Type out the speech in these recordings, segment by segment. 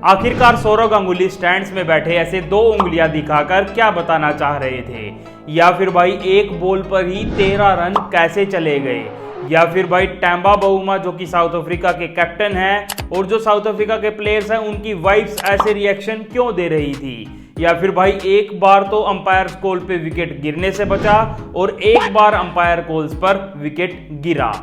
आखिरकार सौरव गांगुली स्टैंड्स में बैठे ऐसे 2 उंगलियां दिखाकर क्या बताना चाह रहे थे, या फिर भाई एक बॉल पर ही 13 रन कैसे चले गए, या फिर भाई टेम्बा बाउमा जो कि साउथ अफ्रीका के कैप्टन हैं और जो साउथ अफ्रीका के प्लेयर्स हैं उनकी वाइफ्स ऐसे रिएक्शन क्यों दे रही थी, या फिर भाई एक बार तो अंपायर कॉल पे विकेट गिरने से बचा और एक बार अंपायर कॉल्स पर विकेट गिरा,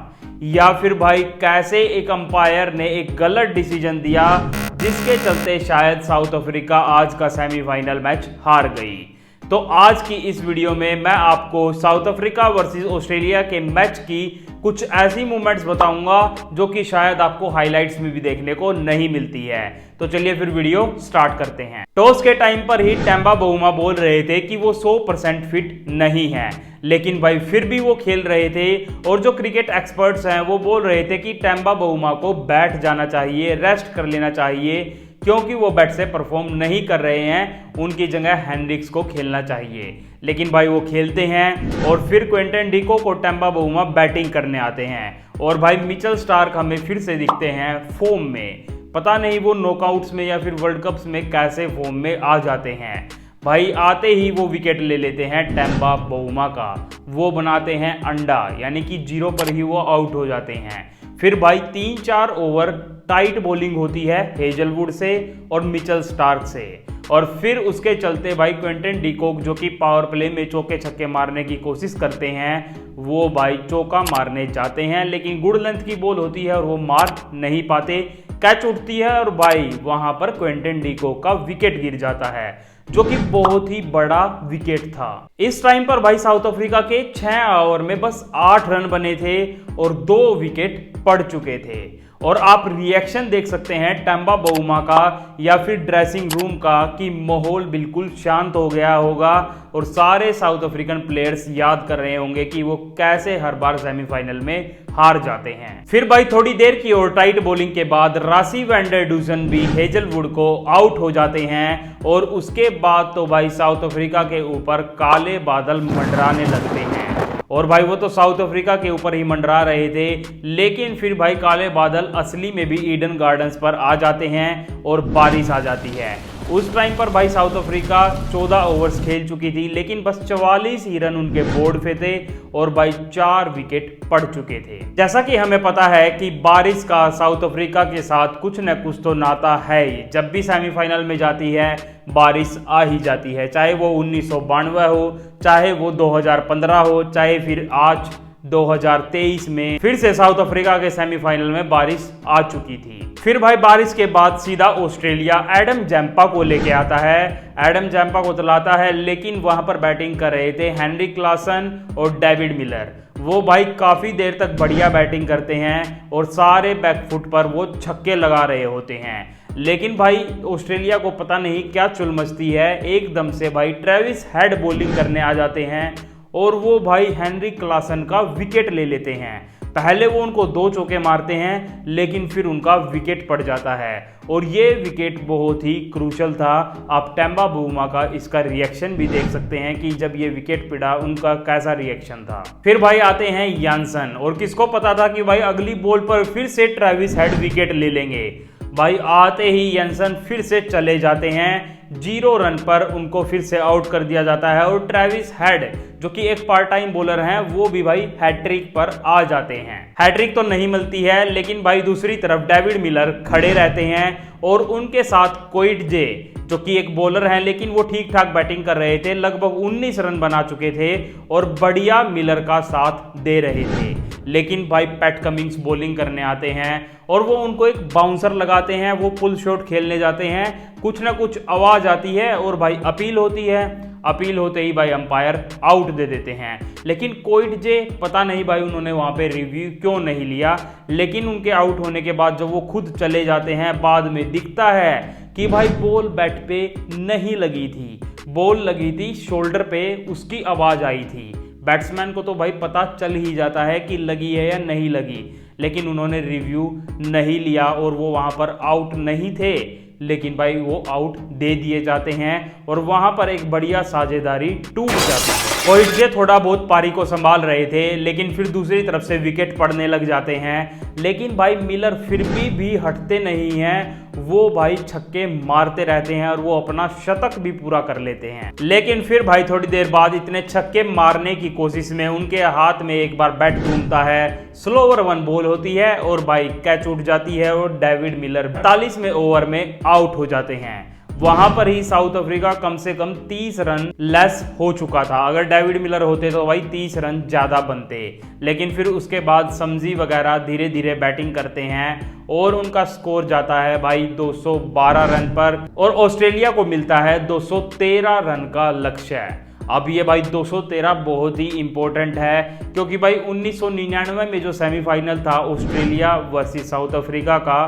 या फिर भाई कैसे एक अंपायर ने एक गलत डिसीजन दिया जिसके चलते शायद साउथ अफ्रीका आज का सेमीफाइनल मैच हार गई। तो आज की इस वीडियो में मैं आपको साउथ अफ्रीका वर्सेस ऑस्ट्रेलिया के मैच की कुछ ऐसी मूवमेंट्स बताऊंगा जो कि शायद आपको हाइलाइट्स में भी देखने को नहीं मिलती है। तो चलिए फिर वीडियो स्टार्ट करते हैं। टॉस के टाइम पर ही टेम्बा बाउमा बोल रहे थे कि वो 100% फिट नहीं है, लेकिन भाई फिर भी वो खेल रहे थे और जो क्रिकेट एक्सपर्ट्स हैं वो बोल रहे थे कि टेम्बा बाउमा को बैठ जाना चाहिए, रेस्ट कर लेना चाहिए, क्योंकि वो बैट से परफॉर्म नहीं कर रहे हैं, उनकी जगह हेनरिक्स को खेलना चाहिए। लेकिन भाई वो खेलते हैं और फिर क्विंटन डिकॉक को टेम्बा बाउमा बैटिंग करने आते हैं और भाई मिचेल स्टार्क हमें फिर से दिखते हैं फॉर्म में। पता नहीं वो नॉकआउट्स में या फिर वर्ल्ड कप्स में कैसे फॉर्म में आ जाते हैं। भाई आते ही वो विकेट ले लेते हैं टेम्बा बाउमा का, वो बनाते हैं अंडा, यानी कि 0 पर ही वो आउट हो जाते हैं। फिर भाई 3-4 ओवर टाइट बॉलिंग होती है हेजलवुड से और मिचेल स्टार्क से, और फिर उसके चलते भाई क्विंटन डिकॉक जो कि पावर प्ले में चौके छक्के मारने की कोशिश करते हैं, वो भाई चौका मारने जाते हैं, लेकिन गुड लेंथ की बॉल होती है और वो मार नहीं पाते, कैच उठती है और भाई वहां पर क्विंटन डिकॉक का विकेट गिर जाता है जो कि बहुत ही बड़ा विकेट था। इस टाइम पर भाई साउथ अफ्रीका के 6 ओवर में बस 8 रन बने थे और 2 विकेट पड़ चुके थे। और आप रिएक्शन देख सकते हैं टेम्बा बाउमा का या फिर ड्रेसिंग रूम का कि माहौल बिल्कुल शांत हो गया होगा और सारे साउथ अफ्रीकन प्लेयर्स याद कर रहे होंगे कि वो कैसे हर बार सेमीफाइनल में हार जाते हैं। फिर भाई थोड़ी देर की और टाइट बॉलिंग के बाद रासी वैन डर डुजन भी हेजलवुड को आउट हो जाते हैं और उसके बाद तो भाई साउथ अफ्रीका के ऊपर काले बादल मंडराने लगते हैं। और भाई वो तो साउथ अफ्रीका के ऊपर ही मंडरा रहे थे, लेकिन फिर भाई काले बादल असली में भी ईडन गार्डन्स पर आ जाते हैं और बारिश आ जाती है। उस टाइम पर भाई साउथ अफ्रीका 14 ओवर्स खेल चुकी थी, लेकिन बस 44 ही रन उनके बोर्ड पे थे और भाई 4 विकेट पड़ चुके थे। जैसा कि हमें पता है कि बारिश का साउथ अफ्रीका के साथ कुछ न कुछ तो नाता है ही। जब भी सेमीफाइनल में जाती है बारिश आ ही जाती है, चाहे वो 1992 हो, चाहे वो 2015 हो, चाहे फिर आज 2023 में फिर से साउथ अफ्रीका के सेमीफाइनल में बारिश आ चुकी थी। फिर भाई बारिश के बाद सीधा ऑस्ट्रेलिया एडम जैम्पा को लेके आता है, एडम जैम्पा को चलाता है, लेकिन वहां पर बैटिंग कर रहे थे हेनरी क्लासन और डेविड मिलर। वो भाई काफी देर तक बढ़िया बैटिंग करते हैं और सारे बैकफुट पर वो छक्के लगा रहे होते हैं, लेकिन भाई ऑस्ट्रेलिया को पता नहीं क्या चुल मचती है, एकदम से भाई ट्रेविस हेड बॉलिंग करने आ जाते हैं और वो भाई हेनरी क्लासन का विकेट ले लेते हैं। पहले वो उनको 2 चौके मारते हैं, लेकिन फिर उनका विकेट पड़ जाता है और ये विकेट बहुत ही क्रूशल था। आप टेम्बा बाउमा का इसका रिएक्शन भी देख सकते हैं कि जब ये विकेट पिटा उनका कैसा रिएक्शन था। फिर भाई आते हैं यानसन, और किसको पता था कि भाई अगली बॉल पर फिर से ट्रेविस हेड विकेट ले लेंगे। भाई आते ही यानसन फिर से चले जाते हैं, 0 रन पर उनको फिर से आउट कर दिया जाता है और ट्रेविस हेड जो कि एक पार्ट टाइम बॉलर हैं वो भी भाई हैट्रिक पर आ जाते हैं। हैट्रिक तो नहीं मिलती है, लेकिन भाई दूसरी तरफ डेविड मिलर खड़े रहते हैं और उनके साथ कोइट जे जो कि एक बॉलर हैं, लेकिन वो ठीक ठाक बैटिंग कर रहे थे, लगभग 19 रन बना चुके थे और बढ़िया मिलर का साथ दे रहे थे। लेकिन भाई पैट कमिंग्स बॉलिंग करने आते हैं और वो उनको एक बाउंसर लगाते हैं, वो पुल शॉट खेलने जाते हैं, कुछ ना कुछ आवाज आती है और भाई अपील होती है। अपील होते ही भाई अंपायर आउट दे देते हैं, लेकिन कोइट जे पता नहीं भाई उन्होंने वहां पे रिव्यू क्यों नहीं लिया, लेकिन उनके आउट होने के बाद जब वो खुद चले जाते हैं बाद में दिखता है कि भाई बॉल बैट पे नहीं लगी थी, बॉल लगी थी शोल्डर पे, उसकी आवाज आई थी। बैट्समैन को तो भाई पता चल ही जाता है कि लगी है या नहीं लगी, लेकिन उन्होंने रिव्यू नहीं लिया और वो वहां पर आउट नहीं थे, लेकिन भाई वो आउट दे दिए जाते हैं और वहां पर एक बढ़िया साझेदारी टूट जाती है। कोइट जे थोड़ा बहुत पारी को संभाल रहे थे, लेकिन फिर दूसरी तरफ से विकेट पड़ने लग जाते हैं, लेकिन भाई मिलर फिर भी हटते नहीं हैं, वो भाई छक्के मारते रहते हैं और वो अपना शतक भी पूरा कर लेते हैं। लेकिन फिर भाई थोड़ी देर बाद इतने छक्के मारने की कोशिश में उनके हाथ में एक बार बैट घूमता है, स्लोवर 1 बॉल होती है और भाई कैच उठ जाती है और डेविड मिलर 42वें ओवर में आउट हो जाते हैं। वहां पर ही साउथ अफ्रीका कम से कम 30 रन लेस हो चुका था। अगर डेविड मिलर होते तो भाई 30 रन ज्यादा बनते। लेकिन फिर उसके बाद समझी वगैरह धीरे धीरे बैटिंग करते हैं और उनका स्कोर जाता है भाई 212 रन पर और ऑस्ट्रेलिया को मिलता है 213 रन का लक्ष्य। अब ये भाई 213 बहुत ही इंपॉर्टेंट है क्योंकि भाई 1999 में जो सेमीफाइनल था ऑस्ट्रेलिया वर्सेस साउथ अफ्रीका का,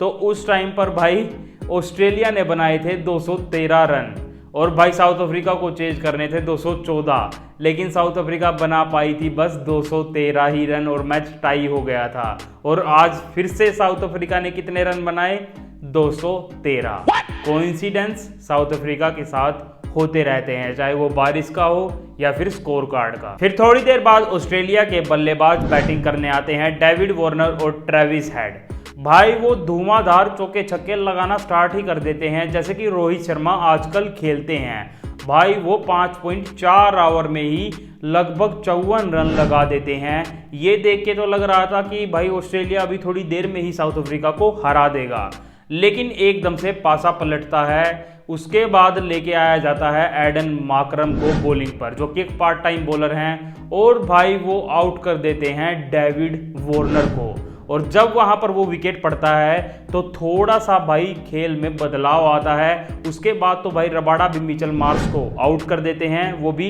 तो उस टाइम पर भाई ऑस्ट्रेलिया ने बनाए थे 213 रन और भाई साउथ अफ्रीका को चेज करने थे 214, लेकिन साउथ अफ्रीका बना पाई थी बस 213 ही रन और मैच टाई हो गया था। और आज फिर से साउथ अफ्रीका ने कितने रन बनाए? 213। कोइंसिडेंस साउथ अफ्रीका के साथ होते रहते हैं, चाहे वो बारिश का हो या फिर स्कोर कार्ड का। फिर थोड़ी देर बाद ऑस्ट्रेलिया के बल्लेबाज बैटिंग करने आते हैं, डेविड वार्नर और ट्रेविस हेड। भाई वो धुआंधार चौके छक्के लगाना स्टार्ट ही कर देते हैं जैसे कि रोहित शर्मा आजकल खेलते हैं। भाई वो 5.4 ओवर में ही लगभग 54 रन लगा देते हैं। ये देख के तो लग रहा था कि भाई ऑस्ट्रेलिया अभी थोड़ी देर में ही साउथ अफ्रीका को हरा देगा, लेकिन एकदम से पासा पलटता है। उसके बाद लेके आया जाता है एडन मार्करम को बॉलिंग पर, जो कि एक पार्ट टाइम बॉलर हैं, और भाई वो आउट कर देते हैं डेविड वार्नर को। और जब वहां पर वो विकेट पड़ता है तो थोड़ा सा भाई खेल में बदलाव आता है। उसके बाद तो भाई रबाडा भी मिचेल मार्श को आउट कर देते हैं, वो भी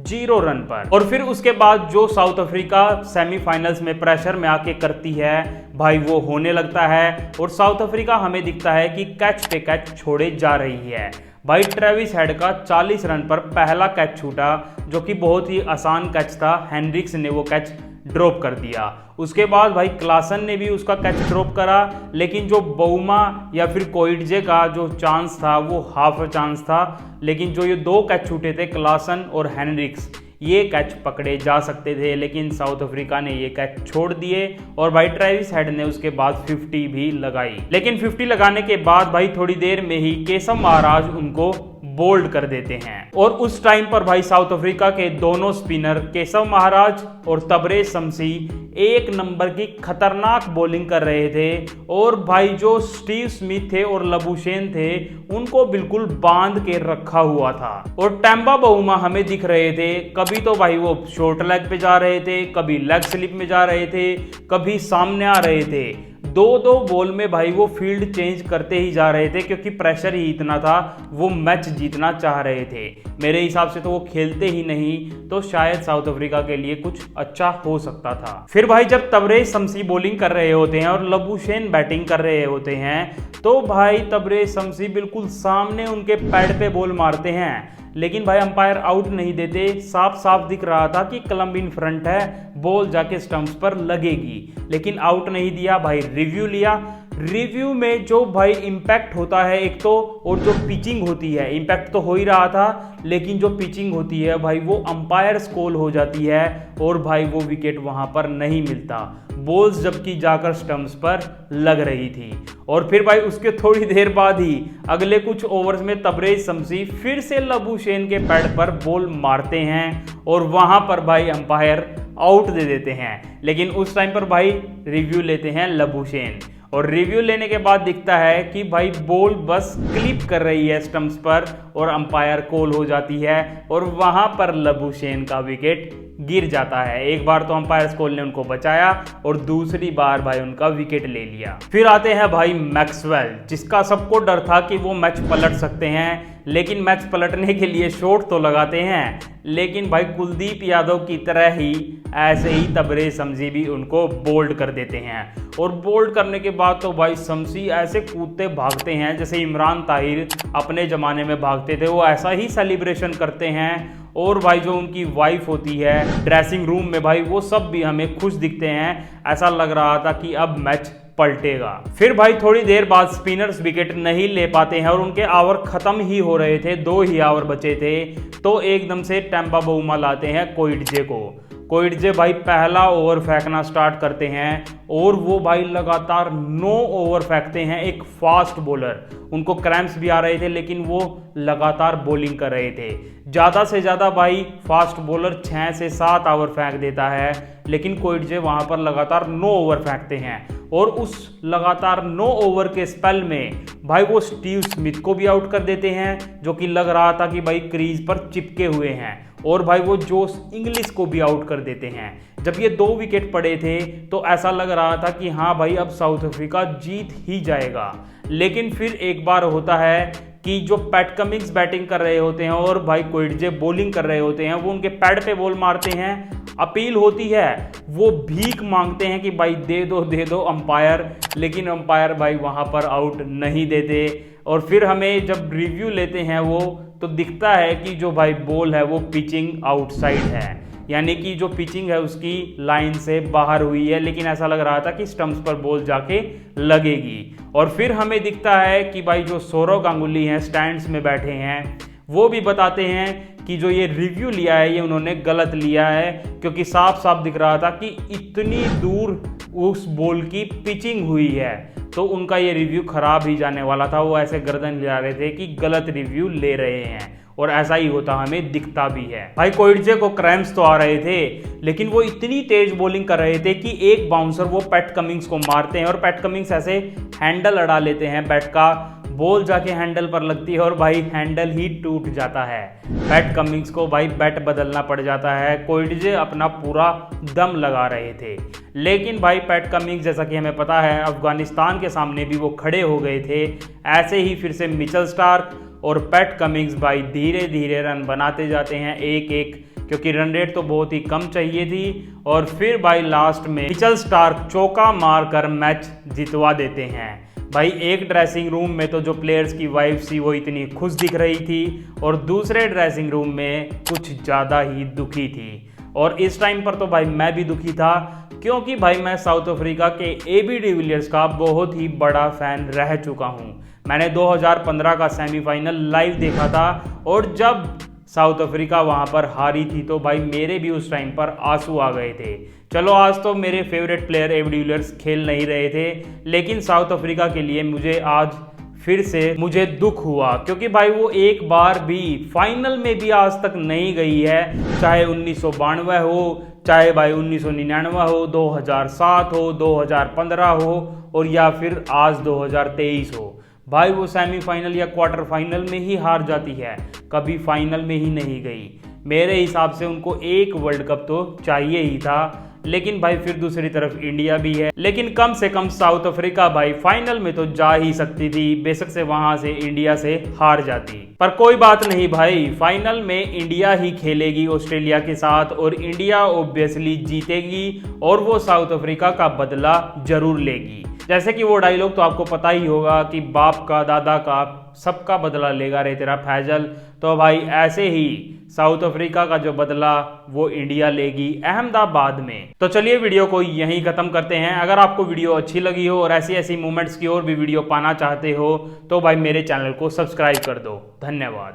0 रन पर। और फिर उसके बाद जो साउथ अफ्रीका सेमीफाइनल्स में प्रेशर में आके करती है भाई वो होने लगता है और साउथ अफ्रीका हमें दिखता है कि कैच पे कैच छोड़े जा रही है। भाई ट्रेविस हेड का 40 रन पर पहला कैच छूटा, जो कि बहुत ही आसान कैच था। हेनरिक्स ने वो कैच ड्रॉप कर दिया। उसके बाद भाई क्लासन ने भी उसका कैच ड्रॉप करा, लेकिन जो बउमा या फिर कोइटजे का जो चांस था वो हाफ चांस था। लेकिन जो ये 2 कैच छूटे थे क्लासन और हेनरिक्स, ये कैच पकड़े जा सकते थे, लेकिन साउथ अफ्रीका ने ये कैच छोड़ दिए और भाई ट्रेविस हेड ने उसके बाद 50 भी लगाई। लेकिन 50 लगाने के बाद भाई थोड़ी देर में ही केशव महाराज उनको बोल्ड कर देते हैं और उस टाइम पर भाई साउथ अफ्रीका के दोनों स्पिनर केशव महाराज और तबरेज शमसी 1 नंबर की खतरनाक बॉलिंग कर रहे थे। और भाई जो स्टीव स्मिथ थे और लबुशेन थे उनको बिल्कुल बांध के रखा हुआ था। और टेम्बा बाउमा हमें दिख रहे थे, कभी तो भाई वो शॉर्ट लेग पे जा रहे थे, कभी लेग स्लिप में जा रहे थे, कभी सामने आ रहे थे। 2-2 बॉल में भाई वो फील्ड चेंज करते ही जा रहे थे क्योंकि प्रेशर ही इतना था, वो मैच जीतना चाह रहे थे। मेरे हिसाब से तो वो खेलते ही नहीं तो शायद साउथ अफ्रीका के लिए कुछ अच्छा हो सकता था। फिर भाई जब तबरेज शमसी बॉलिंग कर रहे होते हैं और लबुशेन बैटिंग कर रहे होते हैं तो भाई तबरेज शमसी बिल्कुल सामने उनके पैड पे बॉल मारते हैं, लेकिन भाई अंपायर आउट नहीं देते। साफ साफ दिख रहा था कि क्लम्ब इन फ्रंट है, बॉल जाके स्टंप्स पर लगेगी, लेकिन आउट नहीं दिया। भाई रिव्यू लिया, रिव्यू में जो भाई इम्पैक्ट होता है एक तो, और जो पिचिंग होती है, इम्पैक्ट तो हो ही रहा था, लेकिन जो पिचिंग होती है भाई वो अंपायर कॉल हो जाती है और भाई वो विकेट वहां पर नहीं मिलता, बॉल्स जबकि जाकर स्टंप्स पर लग रही थी। और फिर भाई उसके थोड़ी देर बाद ही अगले कुछ ओवर्स में तबरेज शमसी फिर से लबुशेन के पैड पर बॉल मारते हैं और वहां पर भाई अंपायर आउट दे देते हैं। लेकिन उस टाइम पर भाई रिव्यू लेते हैं लबुशेन और रिव्यू लेने के बाद दिखता है कि भाई बॉल बस क्लिप कर रही है स्टंप्स पर और अंपायर कॉल हो जाती है और वहां पर लबुशेन का विकेट गिर जाता है। एक बार तो अंपायर कॉल ने उनको बचाया और दूसरी बार भाई उनका विकेट ले लिया। फिर आते हैं भाई मैक्सवेल, जिसका सबको डर था कि वो मैच पलट सकते हैं, लेकिन मैच पलटने के लिए शॉट तो लगाते हैं, लेकिन भाई कुलदीप यादव की तरह ही ऐसे ही तबरेज शमसी भी उनको बोल्ड कर देते हैं। और बोल्ड करने के बाद तो भाई शमसी ऐसे कूदते भागते हैं जैसे इमरान ताहिर अपने ज़माने में भागते थे, वो ऐसा ही सेलिब्रेशन करते हैं। और भाई जो उनकी वाइफ होती है ड्रेसिंग रूम में भाई वो सब भी हमें खुश दिखते हैं, ऐसा लग रहा था कि अब मैच पलटेगा। फिर भाई थोड़ी देर बाद स्पिनर्स विकेट नहीं ले पाते हैं और उनके ओवर खत्म ही हो रहे थे, 2 ही ओवर बचे थे, तो एकदम से टेम्बा बाउमा लाते हैं कोइटजे को। कोइटजे भाई पहला ओवर फेंकना स्टार्ट करते हैं और वो भाई लगातार 9 ओवर फेंकते हैं। एक फास्ट बॉलर, उनको क्रैम्प्स भी आ रहे थे लेकिन वो लगातार बॉलिंग कर रहे थे। ज़्यादा से ज़्यादा भाई फास्ट बॉलर 6 से 7 ओवर फेंक देता है, लेकिन कोइटजे वहाँ पर लगातार 9 ओवर फेंकते हैं। और उस लगातार 9 ओवर के स्पेल में भाई वो स्टीव स्मिथ को भी आउट कर देते हैं, जो कि लग रहा था कि भाई क्रीज पर चिपके हुए हैं। और भाई वो जोस इंग्लिश को भी आउट कर देते हैं। जब ये 2 विकेट पड़े थे तो ऐसा लग रहा था कि हाँ भाई अब साउथ अफ्रीका जीत ही जाएगा। लेकिन फिर एक बार होता है कि जो पैट कमिंग्स बैटिंग कर रहे होते हैं और भाई कोइटजे बॉलिंग कर रहे होते हैं, वो उनके पैड पे बॉल मारते हैं। अपील होती है, वो भीख मांगते हैं कि भाई दे दो अंपायर, लेकिन अंपायर भाई वहाँ पर आउट नहीं देते। और फिर हमें जब रिव्यू लेते हैं वो तो दिखता है कि जो भाई बॉल है वो पिचिंग आउटसाइड है, यानी कि जो पिचिंग है उसकी लाइन से बाहर हुई है, लेकिन ऐसा लग रहा था कि स्टंप्स पर बॉल जाके लगेगी। और फिर हमें दिखता है कि भाई जो सौरव गांगुली हैं स्टैंड्स में बैठे हैं, वो भी बताते हैं कि जो ये रिव्यू लिया है ये उन्होंने गलत लिया है, क्योंकि साफ साफ दिख रहा था कि इतनी दूर उस बॉल की पिचिंग हुई है, तो उनका ये रिव्यू खराब ही जाने वाला था। वो ऐसे गर्दन हिला रहे थे कि गलत रिव्यू ले रहे हैं, और ऐसा ही होता हमें दिखता भी है। भाई कोइटजे को क्रैम्प्स तो आ रहे थे, लेकिन वो इतनी तेज बॉलिंग कर रहे थे कि एक बाउंसर वो पैट कमिंग्स को मारते हैं और पैट कमिंग्स ऐसे हैंडल अड़ा लेते हैं बैट का, बॉल जाके हैंडल पर लगती है और भाई हैंडल ही टूट जाता है। पैट कमिंग्स को भाई बैट बदलना पड़ जाता है। कोइटजे अपना पूरा दम लगा रहे थे, लेकिन भाई पैट कमिंग्स जैसा कि हमें पता है अफगानिस्तान के सामने भी वो खड़े हो गए थे। ऐसे ही फिर से मिचेल स्टार्क और पैट कमिंग्स भाई धीरे धीरे रन बनाते जाते हैं, एक एक, क्योंकि रन रेट तो बहुत ही कम चाहिए थी। और फिर भाई लास्ट में मिचेल स्टार्क चौका मारकर मैच जितवा देते हैं। भाई एक ड्रेसिंग रूम में तो जो प्लेयर्स की वाइफ थी वो इतनी खुश दिख रही थी, और दूसरे ड्रेसिंग रूम में कुछ ज़्यादा ही दुखी थी। और इस टाइम पर तो भाई मैं भी दुखी था, क्योंकि भाई मैं साउथ अफ्रीका के AB डिविलियर्स का बहुत ही बड़ा फ़ैन रह चुका हूँ। मैंने 2015 का सेमीफाइनल लाइव देखा था, और जब साउथ अफ्रीका वहाँ पर हारी थी तो भाई मेरे भी उस टाइम पर आंसू आ गए थे। चलो आज तो मेरे फेवरेट प्लेयर AB डिविलियर्स खेल नहीं रहे थे, लेकिन साउथ अफ्रीका के लिए मुझे आज फिर से मुझे दुख हुआ, क्योंकि भाई वो एक बार भी फाइनल में भी आज तक नहीं गई है। चाहे 1992 हो, चाहे भाई 1999 हो, 2007 हो, 2015 हो, और या फिर आज 2023 हो, भाई वो सेमीफाइनल या क्वार्टर फाइनल में ही हार जाती है, कभी फाइनल में ही नहीं गई। मेरे हिसाब से उनको एक वर्ल्ड कप तो चाहिए ही था, लेकिन भाई फिर दूसरी तरफ इंडिया भी है, लेकिन कम से कम साउथ अफ्रीका भाई फाइनल में तो जा ही सकती थी, बेशक से वहां से इंडिया से हार जाती। पर कोई बात नहीं भाई, फाइनल में इंडिया ही खेलेगी ऑस्ट्रेलिया के साथ, और इंडिया ऑब्वियसली जीतेगी और वो साउथ अफ्रीका का बदला जरूर लेगी। जैसे कि वो डायलॉग तो आपको पता ही होगा कि बाप का, दादा का, सबका बदला लेगा रे तेरा फैजल। तो भाई ऐसे ही साउथ अफ्रीका का जो बदला वो इंडिया लेगी अहमदाबाद में। तो चलिए वीडियो को यहीं खत्म करते हैं। अगर आपको वीडियो अच्छी लगी हो और ऐसी ऐसी मूवमेंट्स की और भी वीडियो पाना चाहते हो तो भाई मेरे चैनल को सब्सक्राइब कर दो। धन्यवाद।